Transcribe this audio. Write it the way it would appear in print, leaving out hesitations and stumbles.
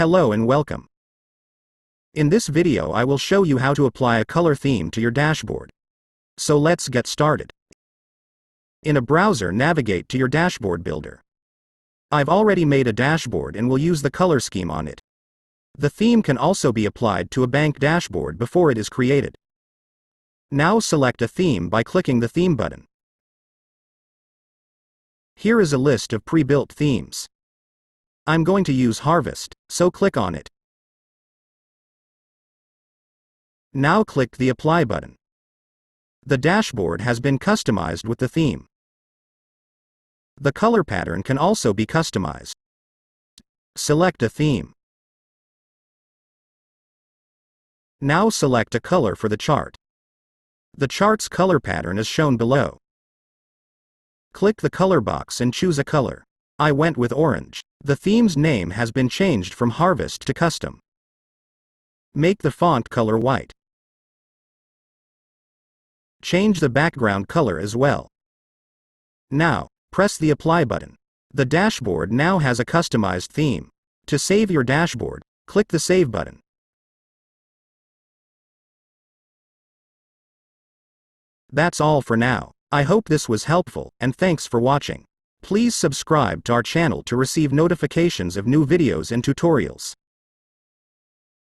Hello and welcome. In this video I will show you how to apply a color theme to your dashboard. So let's get started. In a browser, navigate to your dashboard builder. I've already made a dashboard and will use the color scheme on it. The theme can also be applied to a bank dashboard before it is created. Now select a theme by clicking the theme button. Here is a list of pre-built themes. I'm going to use Harvest, so click on it. Now click the Apply button. The dashboard has been customized with the theme. The color pattern can also be customized. Select a theme. Now select a color for the chart. The chart's color pattern is shown below. Click the color box and choose a color. I went with orange. The theme's name has been changed from Harvest to Custom. Make the font color white. Change the background color as well. Now, press the Apply button. The dashboard now has a customized theme. To save your dashboard, click the Save button. That's all for now. I hope this was helpful, and thanks for watching. Please subscribe to our channel to receive notifications of new videos and tutorials.